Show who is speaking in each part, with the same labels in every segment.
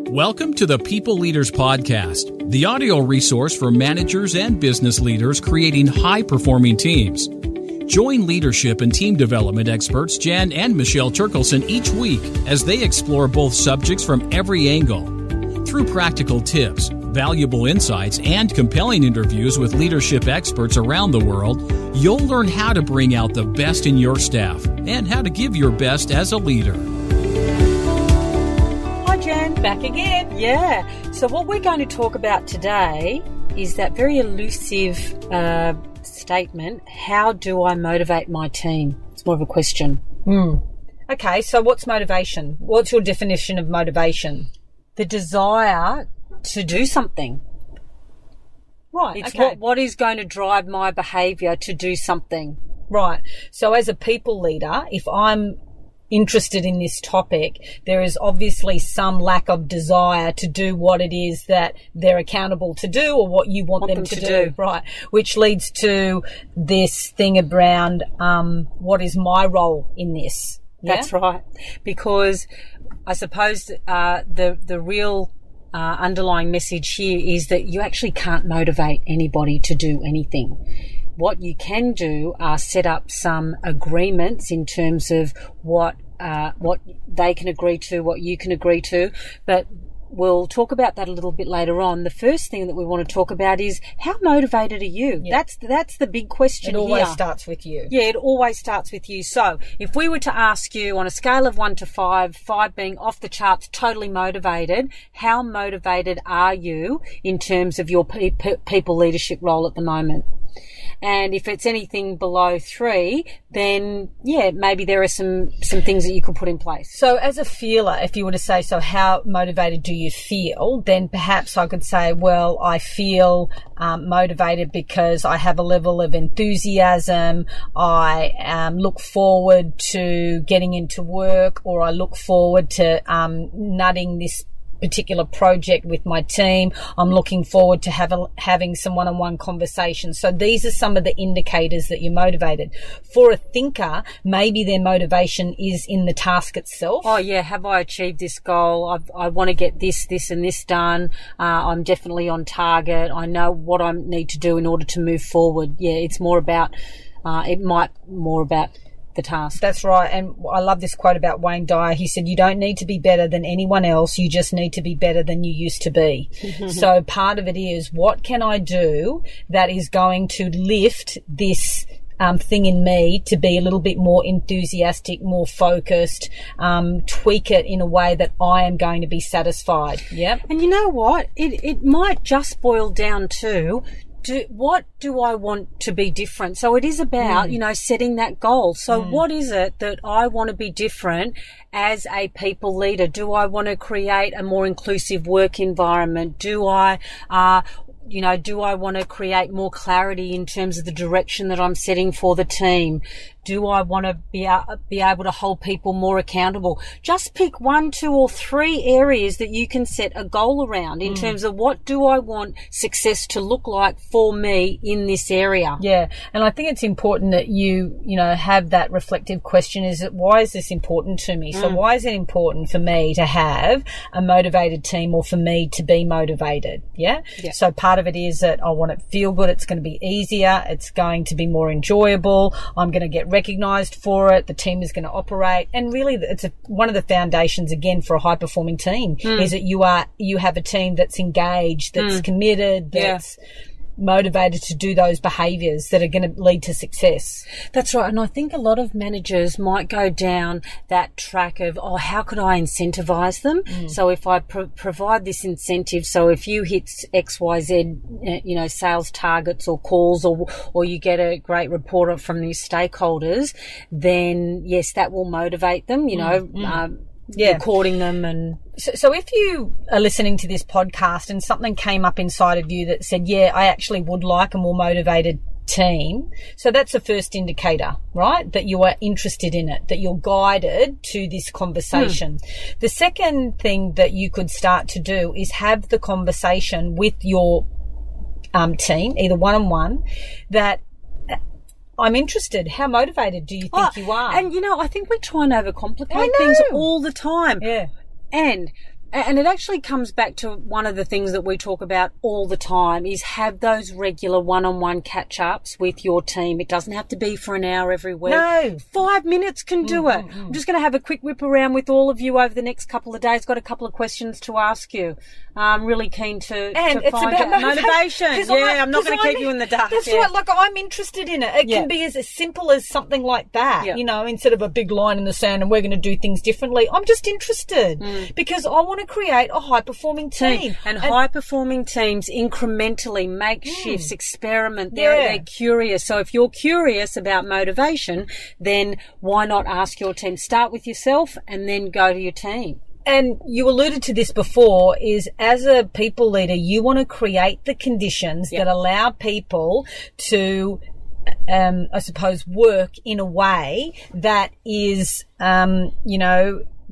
Speaker 1: Welcome to the People Leaders Podcast, the audio resource for managers and business leaders creating high-performing teams. Join leadership and team development experts Jan and Michelle Turkelson each week as they explore both subjects from every angle. Through practical tips, valuable insights, and compelling interviews with leadership experts around the world, you'll learn how to bring out the best in your staff and how to give your best as a leader.
Speaker 2: Jan, back again. Yeah. So what we're going to talk about today is that very elusive statement, how do I motivate my team? It's more of a question. Okay, so what's motivation? What's your definition of motivation? The desire to do something. Right, it's okay. What is going to drive my behaviour to do something. Right. So as a people leader, if I'm interested in this topic, there is obviously some lack of desire to do what it is that they're accountable to do or what you want them to do. Right. Which leads to this thing around what is my role in this? Yeah? That's right. Because I suppose the real underlying message here is that you actually can't motivate anybody to do anything. What you can do are set up some agreements in terms of what they can agree to, what you can agree to, but we'll talk about that a little bit later on. The first thing that we want to talk about is how motivated are you? Yeah. That's the big question here. It always starts with you. Yeah, it always starts with you. So if we were to ask you on a scale of 1 to 5, 5 being off the charts, totally motivated, how motivated are you in terms of your people leadership role at the moment? And if it's anything below 3, then yeah, maybe there are some things that you could put in place. So as a feeler, if you were to say, so how motivated do you feel? Then perhaps I could say, well, I feel motivated because I have a level of enthusiasm. I look forward to getting into work, or I look forward to nutting this particular project with my team. I'm looking forward to having some one-on-one conversations. So these are some of the indicators that you're motivated. For a thinker, maybe their motivation is in the task itself. Oh yeah, have I achieved this goal? I want to get this and this done. I'm definitely on target. I know what I need to do in order to move forward. Yeah, it's more about the task. That's right. And I love this quote about Wayne Dyer. He said, you don't need to be better than anyone else. You just need to be better than you used to be. So part of it is, what can I do that is going to lift this thing in me to be a little bit more enthusiastic, more focused, tweak it in a way that I am going to be satisfied. Yep. And you know what? It might just boil down to, what do I want to be different? So it is about, setting that goal. So what is it that I want to be different as a people leader? Do I want to create a more inclusive work environment? Do I want to create more clarity in terms of the direction that I'm setting for the team? Do I want to be able to hold people more accountable? Just pick 1, 2, or 3 areas that you can set a goal around in terms of what do I want success to look like for me in this area. Yeah, and I think it's important that you have that reflective question. Why is this important to me? So why is it important for me to have a motivated team, or for me to be motivated? Yeah. So part of it is that I want it to feel good. It's going to be easier. It's going to be more enjoyable. I'm going to get recognized for it. The team is going to operate. And really, it's one of the foundations, again, for a high-performing team is that you have a team that's engaged, that's committed, that's motivated to do those behaviours that are going to lead to success. That's right. And I think a lot of managers might go down that track of, how could I incentivise them? So if I provide this incentive, so if you hit XYZ, sales targets or calls, or you get a great report from these stakeholders, then yes, that will motivate them, recording them. And so if you are listening to this podcast and something came up inside of you that said, yeah, I actually would like a more motivated team, so that's the first indicator, right, that you are interested in it, that you're guided to this conversation. The second thing that you could start to do is have the conversation with your team, either one-on-one, that I'm interested. How motivated do you think you are? And, I think we try and overcomplicate things all the time. Yeah. And
Speaker 3: And it actually comes back to one of the things that we talk about all the time is have those regular one-on-one catch-ups with your team. It doesn't have to be for an hour every week.
Speaker 2: No.
Speaker 3: 5 minutes can do it. I'm just going to have a quick whip around with all of you over the next couple of days. Got a couple of questions to ask you. I'm really keen to
Speaker 2: it's
Speaker 3: find
Speaker 2: about
Speaker 3: out motivation. I'm not going to keep you in the dark.
Speaker 2: That's right. Like, I'm interested in it. It can be as simple as something like that, you know, instead of a big line in the sand and we're going to do things differently. I'm just interested because I want to create a high-performing team.
Speaker 3: And high-performing teams incrementally make shifts, experiment. They're curious. So if you're curious about motivation, then why not ask your team? Start with yourself and then go to your team.
Speaker 2: And you alluded to this before, is as a people leader, you want to create the conditions that allow people to, I suppose, work in a way that is,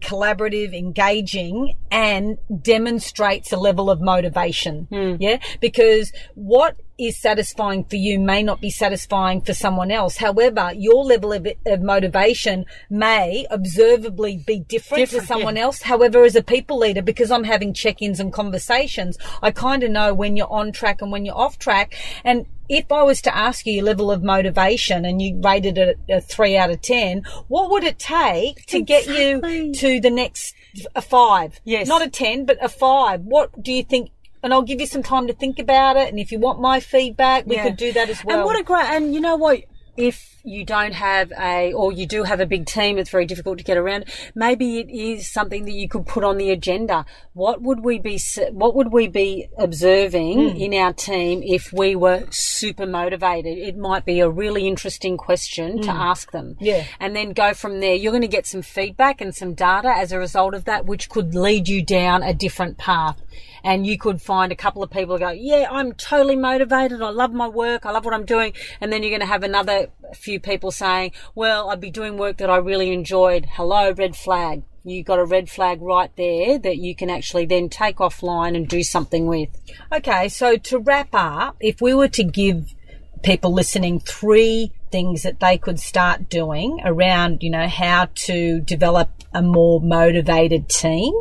Speaker 2: collaborative, engaging, and demonstrates a level of motivation. Yeah, because what is satisfying for you may not be satisfying for someone else. However, your level of motivation may observably be different to someone else. However, as a people leader, because I'm having check-ins and conversations, I kind of know when you're on track and when you're off track. And if I was to ask you your level of motivation and you rated it a 3 out of 10, what would it take to get you to the next 5? Yes. Not a 10, but a 5. What do you think? And I'll give you some time to think about it. And if you want my feedback, we could do that as well.
Speaker 3: And what a great, and you know what? If you don't have or you do have a big team, it's very difficult to get around. Maybe it is something that you could put on the agenda. What would we be observing in our team if we were super motivated? It might be a really interesting question to ask them.
Speaker 2: Yeah.
Speaker 3: And then go from there. You're going to get some feedback and some data as a result of that, which could lead you down a different path. And you could find a couple of people who go, yeah, I'm totally motivated. I love my work. I love what I'm doing. And then you're going to have another few people saying, well, I'd be doing work that I really enjoyed. Hello, red flag. You got a red flag right there that you can actually then take offline and do something with.
Speaker 2: Okay. So to wrap up, if we were to give people listening 3 things that they could start doing around, you know, how to develop a more motivated team.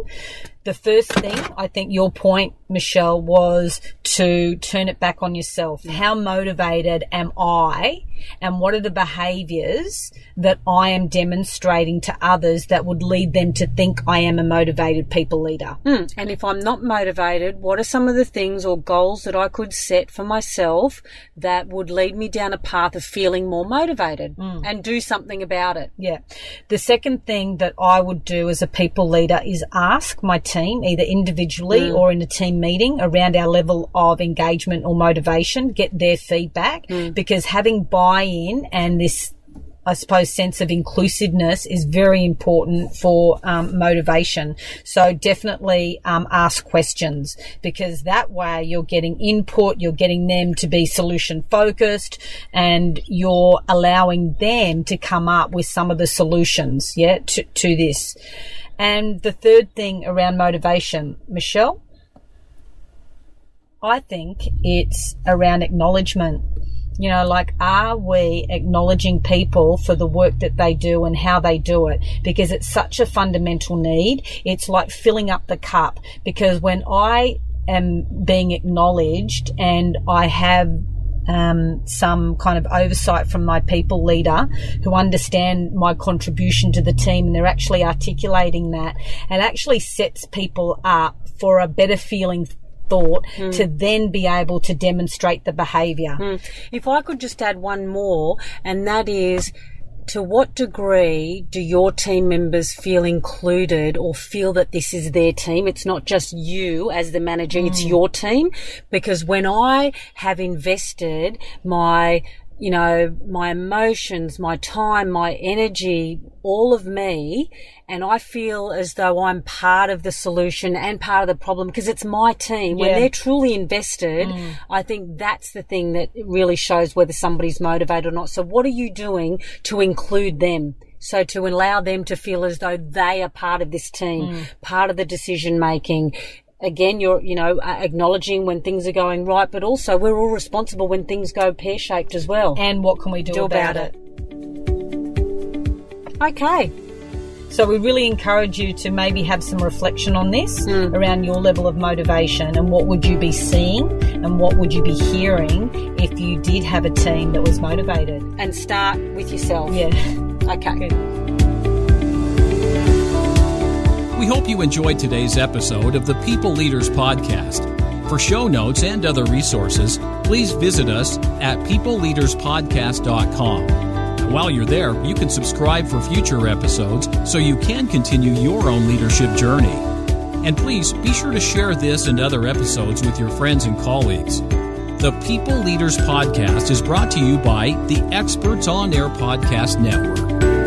Speaker 2: The first thing, I think your point, Michelle, was to turn it back on yourself. How motivated am I? And what are the behaviours that I am demonstrating to others that would lead them to think I am a motivated people leader?
Speaker 3: And if I'm not motivated, what are some of the things or goals that I could set for myself that would lead me down a path of feeling more motivated and do something about it?
Speaker 2: Yeah. The second thing that I would do as a people leader is ask my team, either individually or in a team meeting, around our level of engagement or motivation, get their feedback, because having buy-in and this, I suppose, sense of inclusiveness is very important for motivation. So definitely ask questions, because that way you're getting input, you're getting them to be solution focused, and you're allowing them to come up with some of the solutions, to this. And the third thing around motivation, Michelle, I think it's around acknowledgement. You know, like, are we acknowledging people for the work that they do and how they do it? Because it's such a fundamental need. It's like filling up the cup, because when I am being acknowledged and I have some kind of oversight from my people leader who understand my contribution to the team, and they're actually articulating that, and actually sets people up for a better feeling thought to then be able to demonstrate the behaviour.
Speaker 3: If I could just add one more, and that is, to what degree do your team members feel included or feel that this is their team? It's not just you as the manager, it's your team. Because when I have invested my emotions, my time, my energy, all of me, and I feel as though I'm part of the solution and part of the problem, because it's my team. When they're truly invested, I think that's the thing that really shows whether somebody's motivated or not. So what are you doing to include them? So to allow them to feel as though they are part of this team, part of the decision making. Again, you're, acknowledging when things are going right, but also we're all responsible when things go pear-shaped as well.
Speaker 2: And what can we do about it?
Speaker 3: Okay.
Speaker 2: So we really encourage you to maybe have some reflection on this around your level of motivation, and what would you be seeing and what would you be hearing if you did have a team that was motivated.
Speaker 3: And start with yourself.
Speaker 2: Yeah.
Speaker 3: Okay.
Speaker 2: Good.
Speaker 1: We hope you enjoyed today's episode of the People Leaders Podcast. For show notes and other resources, please visit us at peopleleaderspodcast.com. And while you're there, you can subscribe for future episodes so you can continue your own leadership journey. And please be sure to share this and other episodes with your friends and colleagues. The People Leaders Podcast is brought to you by the Experts on Air Podcast Network.